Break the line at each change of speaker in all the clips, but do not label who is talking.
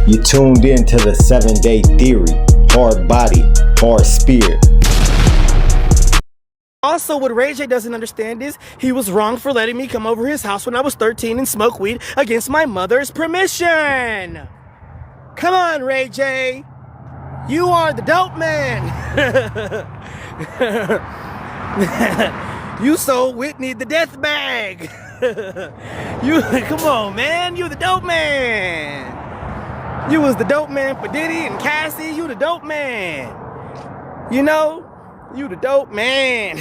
You tuned in to the 7-Day Theory. Hard body, hard spirit.
Also, what Ray J doesn't understand is he was wrong for letting me come over his house when I was 13 and smoke weed against my mother's permission. Come on, Ray J. You are the dope man. You sold Whitney the death bag. Come on, man. You the dope man. You was the dope man for Diddy and Cassie. You the dope man. You know, you the dope man.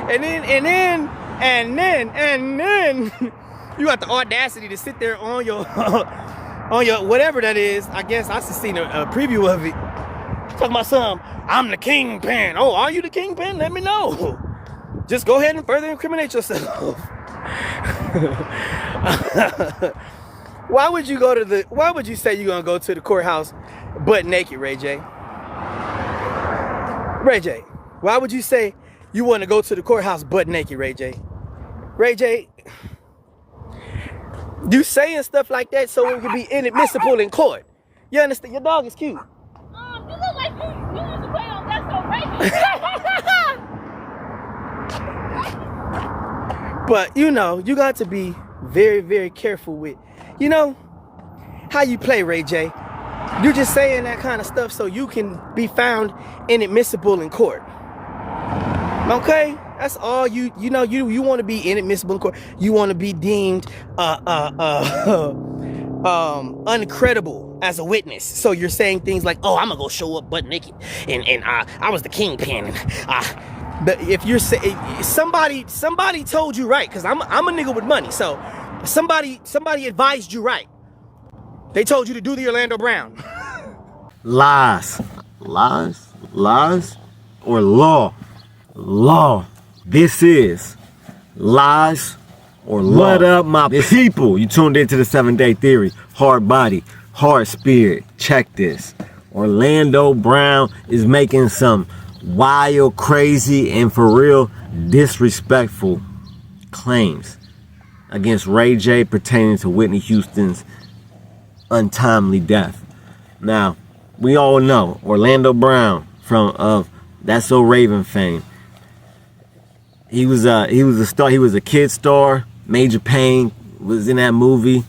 and then you got the audacity to sit there on your whatever that is. I guess I just seen a preview of it. Talking about I'm the kingpin. Oh, are you the kingpin? Let me know. Just go ahead and further incriminate yourself. Why would you say you're gonna go to the courthouse butt naked, Ray J? Ray J, why would you say you want to go to the courthouse butt naked, Ray J? Ray J, you saying stuff like that so it can be inadmissible in court. You understand? Your dog is cute.
You look like you used to play on That's So Racist.
But you know, you got to be very, very careful with, you know, how you play, Ray J. You're just saying that kind of stuff so you can be found inadmissible in court. Okay? That's all you know, you want to be inadmissible in court. You want to be deemed uncredible as a witness. So you're saying things like, oh, I'm gonna go show up butt naked and I was the kingpin. If you're somebody told you right, because I'm a nigga with money, so somebody advised you right. They told you to do the Orlando Brown.
Lies, or law. This is lies or law. What up, my people? You tuned into the 7-Day Theory. Hard body, hard spirit. Check this. Orlando Brown is making some wild, crazy, and for real disrespectful claims against Ray J pertaining to Whitney Houston's untimely death. Now, we all know Orlando Brown of That's So Raven fame. He was a star. He was a kid star. Major Payne was in that movie.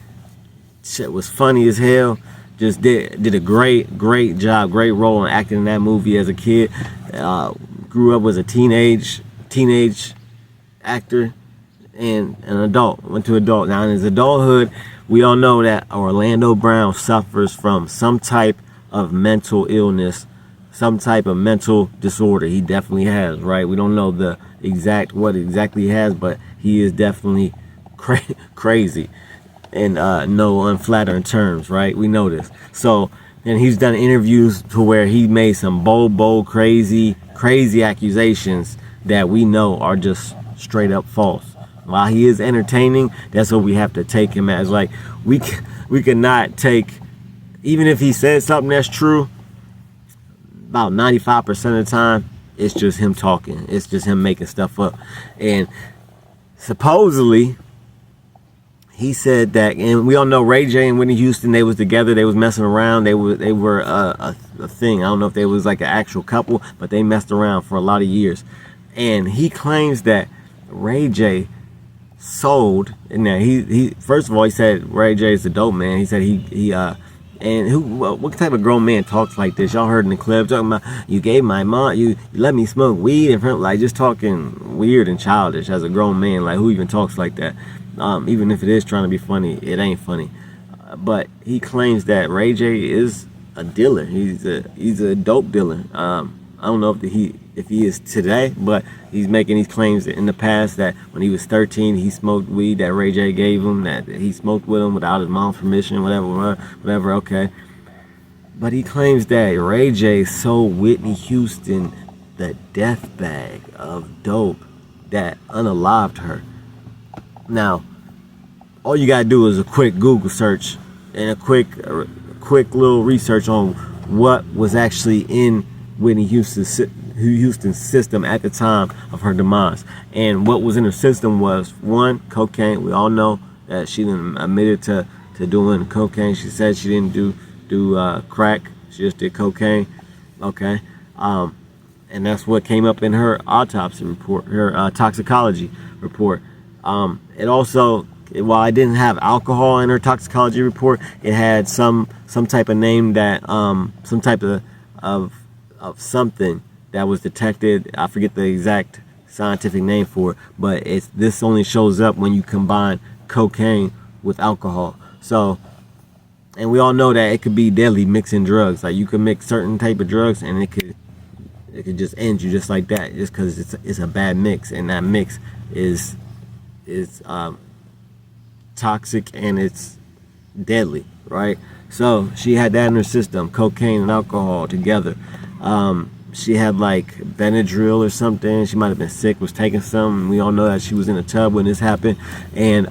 Shit was funny as hell. Just did a great job, great role in acting in that movie as a kid. Grew up as a teenage actor and an adult. Went to adult. Now in his adulthood, we all know that Orlando Brown suffers from some type of mental illness, some type of mental disorder. He definitely has, right? We don't know what exactly he has, but he is definitely crazy in no unflattering terms, right? We know this. So, and he's done interviews to where he made some bold, crazy accusations that we know are just straight up false. While he is entertaining, that's what we have to take him as. Like, we cannot take, even if he said something that's true, about 95% of the time, it's just him talking. It's just him making stuff up. And supposedly, he said that, and we all know Ray J and Whitney Houston, they was together, they was messing around, they were a thing. I don't know if they was like an actual couple, but they messed around for a lot of years. And he claims that Ray J sold, and now he first of all, he said Ray J is a dope man. He said what type of grown man talks like this? Y'all heard in the clip talking about you gave my mom, you let me smoke weed in front, like just talking weird and childish as a grown man. Like, who even talks like that? Even if it is trying to be funny, it ain't funny. But he claims that Ray J is a dealer. He's a dope dealer. I don't know if he is today, but he's making these claims in the past that when he was 13, he smoked weed that Ray J gave him, that he smoked with him without his mom's permission, whatever, okay. But he claims that Ray J sold Whitney Houston the death bag of dope that unalived her. Now, all you gotta do is a quick Google search and a quick little research on what was actually in Whitney Houston's system at the time of her demise. And what was in her system was, one, cocaine. We all know that she admitted to to doing cocaine. She said she didn't do crack. She just did cocaine. Okay. And that's what came up in her autopsy report, her toxicology report. It also, while it didn't have alcohol in her toxicology report, it had some type of name that some type of something that was detected. I forget the exact scientific name for it, but this only shows up when you combine cocaine with alcohol. So, and we all know that it could be deadly mixing drugs. Like you can mix certain type of drugs and it could just end you just like that, just because it's a bad mix, and that mix is toxic and it's deadly, right? So she had that in her system, cocaine and alcohol together. She had like Benadryl or something. She might have been sick, was taking some. We all know that she was in a tub when this happened. And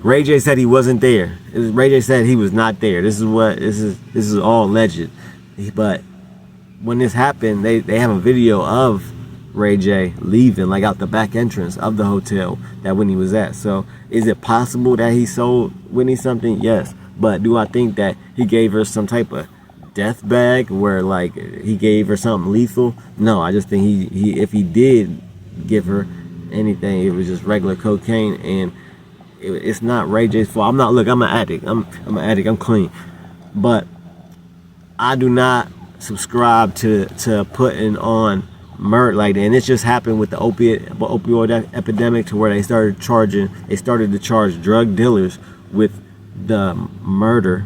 Ray J said he wasn't there. Ray J said he was not there. This is all alleged. But when this happened, they have a video of Ray J leaving, like out the back entrance of the hotel that Whitney was at. So is it possible that he sold Whitney something? Yes. But do I think that he gave her some type of death bag where like he gave her something lethal? No, I just think he if he did give her anything, it was just regular cocaine, and it's not Ray J's fault. I'm an addict. I'm an addict. I'm clean. But I do not subscribe to putting on murder like that. And it just happened with the opioid epidemic, to where they started to charge drug dealers with the murder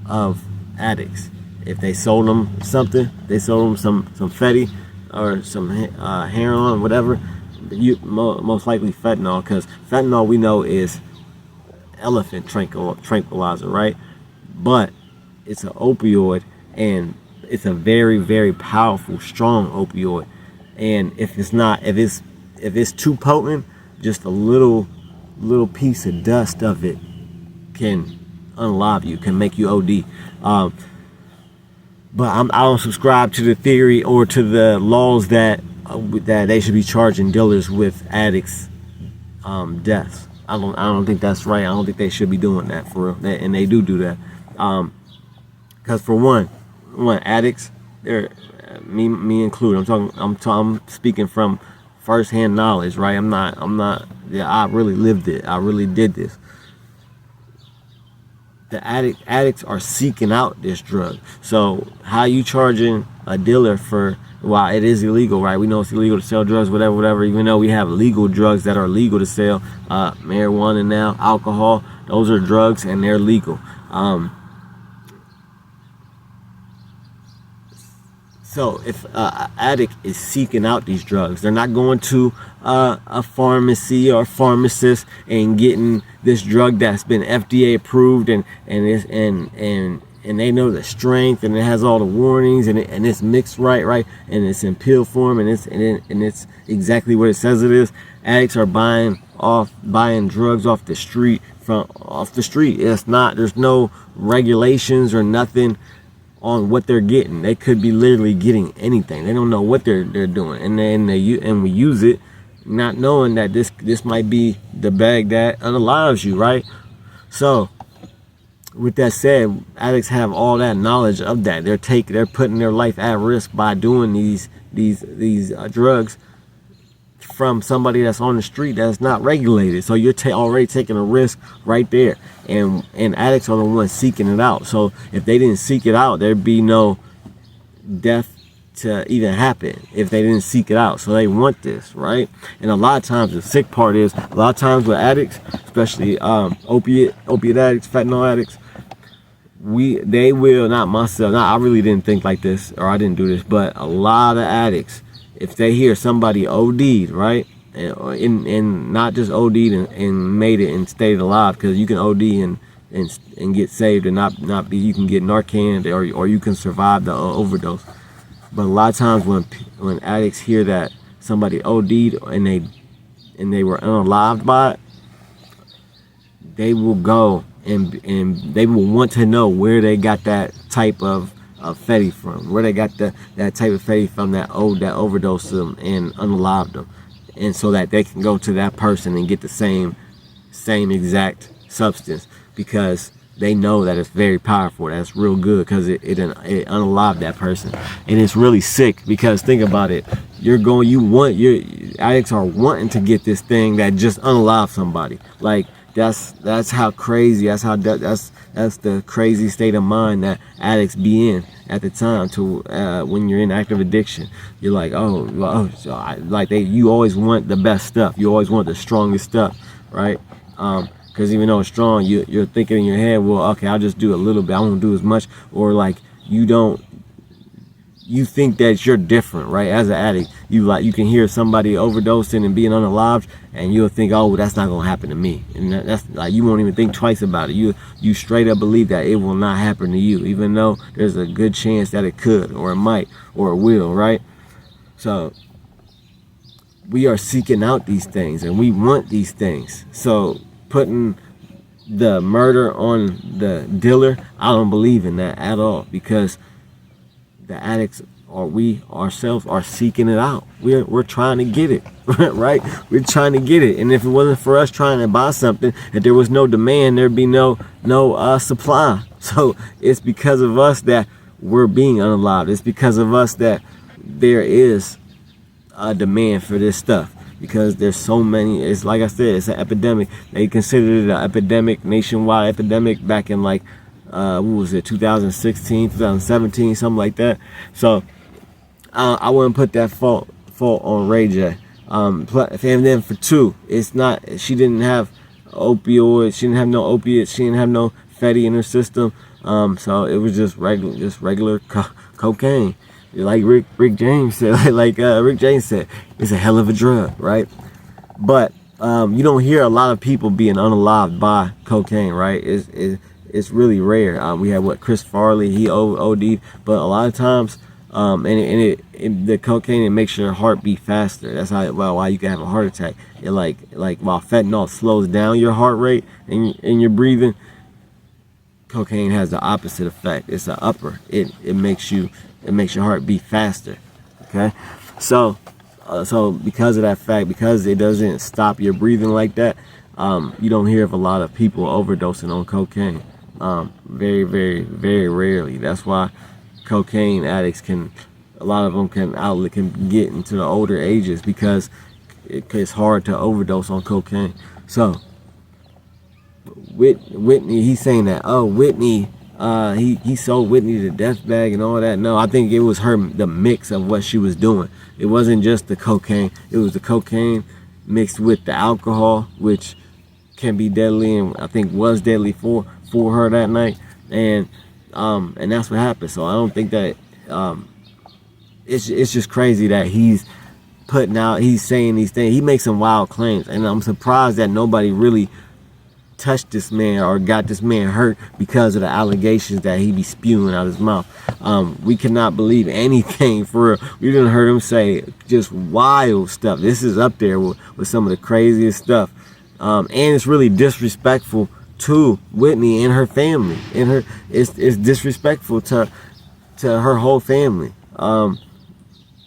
of addicts. If they sold them something, they sold them some fetty or some heroin, whatever, most likely fentanyl, because fentanyl we know is elephant tranquilizer, right? But it's an opioid, and it's a very, very powerful, strong opioid. And if it's too potent, just a little piece of dust of it can unalive you, can make you OD. But I don't subscribe to the theory or to the laws that they should be charging dealers with addicts deaths. I don't think that's right. I don't think they should be doing that for real. And they do that. Because for one addicts, they're me included. I'm speaking from firsthand knowledge, right? I'm not. Yeah, I really lived it. I really did this. The addicts are seeking out this drug. So how you charging a dealer for? While it is illegal, right? We know it's illegal to sell drugs, whatever. Even though we have legal drugs that are legal to sell, marijuana now, alcohol, those are drugs and they're legal. So if an addict is seeking out these drugs, they're not going to a pharmacy or pharmacist and getting this drug that's been FDA approved and they know the strength and it has all the warnings and it's mixed right, and it's in pill form and it's exactly what it says it is. Addicts are buying drugs off the street. It's not. There's no regulations or nothing on what they're getting. They could be literally getting anything. They don't know what they're doing, and we use it, not knowing that this might be the bag that unalives you, right? So, with that said, addicts have all that knowledge of that. They're putting their life at risk by doing these drugs from somebody that's on the street that's not regulated. So you're already taking a risk right there, and addicts are the ones seeking it out. So if they didn't seek it out, there'd be no death to even happen if they didn't seek it out. So they want this, right? And a lot of times the sick part is, a lot of times with addicts, especially opiate addicts, fentanyl addicts, they will, not myself, I really didn't think like this, or I didn't do this, but a lot of addicts, if they hear somebody OD'd, right, and not just OD'd and made it and stayed alive, because you can OD and get saved and not be, you can get Narcan or you can survive the overdose. But a lot of times when addicts hear that somebody OD'd and they were unalived by it, they will go and they will want to know where they got that type of fetty from, where they got that type of fetty from that overdosed them and unalived them, and so that they can go to that person and get the same exact substance, because they know that it's very powerful. That's real good because it unalived that person, and it's really sick because think about it. Your addicts are wanting to get this thing that just unalived somebody. Like that's how crazy. That's the crazy state of mind that addicts be in at the time. To when you're in active addiction, you're like, you always want the best stuff. You always want the strongest stuff, right? Because even though it's strong, you're thinking in your head, well, okay, I'll just do a little bit. I won't do as much. Or like you think that you're different, right? As an addict, you can hear somebody overdosing and being unalived, and you'll think, oh, well, that's not gonna happen to me. And that's like you won't even think twice about it. You straight up believe that it will not happen to you, even though there's a good chance that it could, or it might, or it will, right? So we are seeking out these things, and we want these things. So putting the murder on the dealer, I don't believe in that at all, because the addicts or we ourselves are seeking it out. We're trying to get it, right? We're trying to get it. And if it wasn't for us trying to buy something, if there was no demand, there'd be no supply. So it's because of us that we're being unalived. It's because of us that there is a demand for this stuff. Because there's so many, it's like I said, it's an epidemic. They considered it an epidemic, nationwide epidemic back in like, what was it, 2016, 2017, something like that. So I wouldn't put that fault on Ray J. And then for two, it's not, she didn't have opioids, she didn't have no opiates, she didn't have no fatty in her system. So it was just regular cocaine. Like Rick James said, Rick James said, it's a hell of a drug, right? But you don't hear a lot of people being unalived by cocaine, right? It's really rare. We had Chris Farley, he OD'd, but a lot of times, the cocaine, it makes your heart beat faster. That's why you can have a heart attack. It like while fentanyl slows down your heart rate and your breathing, cocaine has the opposite effect. It's an upper. It makes your heart beat faster. Okay, so because of that fact, because it doesn't stop your breathing like that, you don't hear of a lot of people overdosing on cocaine. Very, very, very rarely. That's why cocaine addicts a lot of them can get into the older ages because it's hard to overdose on cocaine. So Whitney, he's saying that, oh, Whitney, he sold Whitney the death bag and all that. No, I think it was the mix of what she was doing. It wasn't just the cocaine. It was the cocaine mixed with the alcohol, which can be deadly, and I think was deadly for her that night. And that's what happened. So I don't think that it's just crazy that he's saying these things. He makes some wild claims, and I'm surprised that nobody really touched this man or got this man hurt because of the allegations that he be spewing out his mouth. We cannot believe anything for real. We didn't heard him say just wild stuff. This is up there with some of the craziest stuff. And it's really disrespectful to Whitney and her family. It's disrespectful to her whole family.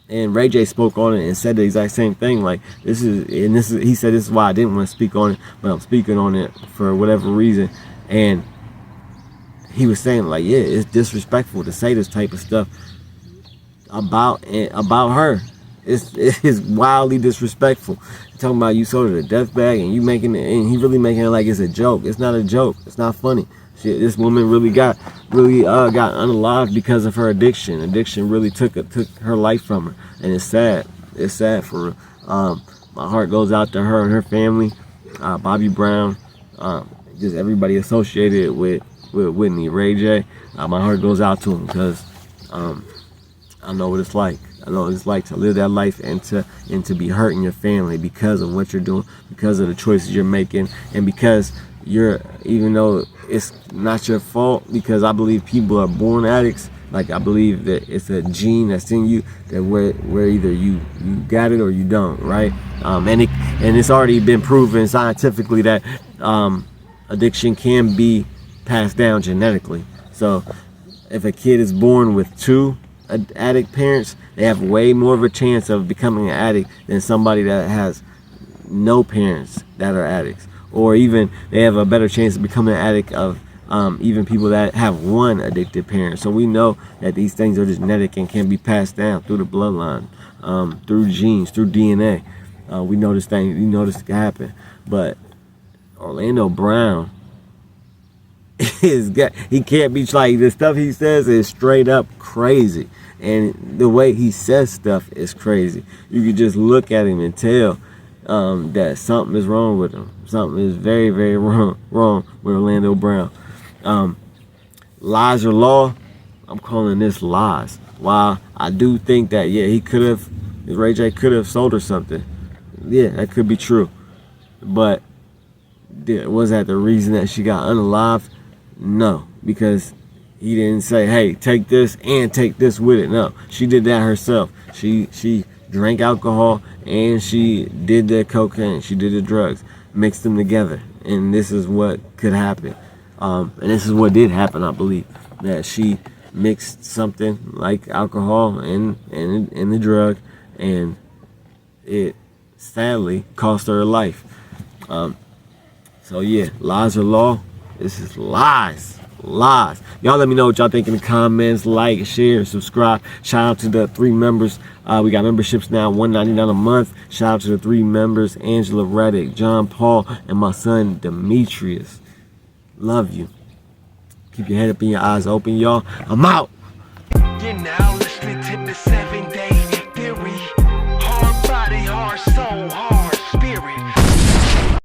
And Ray J spoke on it and said the exact same thing. Like he said this is why I didn't want to speak on it, but I'm speaking on it for whatever reason. And he was saying like, yeah, it's disrespectful to say this type of stuff about her. It's wildly disrespectful. Talking about you sold her the death bag and you making it, and he really making it like it's a joke. It's not a joke. It's not funny. This woman really got unalived because of her addiction. Addiction really took her life from her, and it's sad. It's sad for her. My heart goes out to her and her family, Bobby Brown, just everybody associated with Whitney, Ray J. My heart goes out to him because I know what it's like. I know what it's like to live that life and to be hurting your family because of what you're doing, because of the choices you're making, and because even though it's not your fault, because I believe people are born addicts. Like I believe that it's a gene that's in you that where either you got it or you don't, right? And it's already been proven scientifically that addiction can be passed down genetically. So if a kid is born with two addict parents, they have way more of a chance of becoming an addict than somebody that has no parents that are addicts. Or even they have a better chance of becoming an addict of even people that have one addicted parent. So we know that these things are genetic and can be passed down through the bloodline, through genes, through DNA. We know this thing. We know this can happen. But Orlando Brown he can't be like, the stuff he says is straight up crazy, and the way he says stuff is crazy. You could just look at him and tell that something is wrong with him. Something is very, very wrong with Orlando Brown. Lies or law? I'm calling this lies. While I do think that, yeah, Ray J could have sold her something. Yeah, that could be true. But was that the reason that she got unalived? No, because he didn't say, hey, take this and take this with it. No, she did that herself. She drank alcohol and she did the cocaine. She did the drugs, mixed them together. And this is what could happen. And this is what did happen, I believe, that she mixed something like alcohol and the drug, and it sadly cost her life. So yeah, lies or law? This is lies. Lies. Y'all let me know what y'all think in the comments. Like, share, subscribe. Shout out to the 3 members. We got memberships now, $1.99 a month. Shout out to the 3 members, Angela Reddick, John Paul, and my son Demetrius. Love you. Keep your head up and your eyes open, y'all. I'm out.
You're now listening to the 7 Day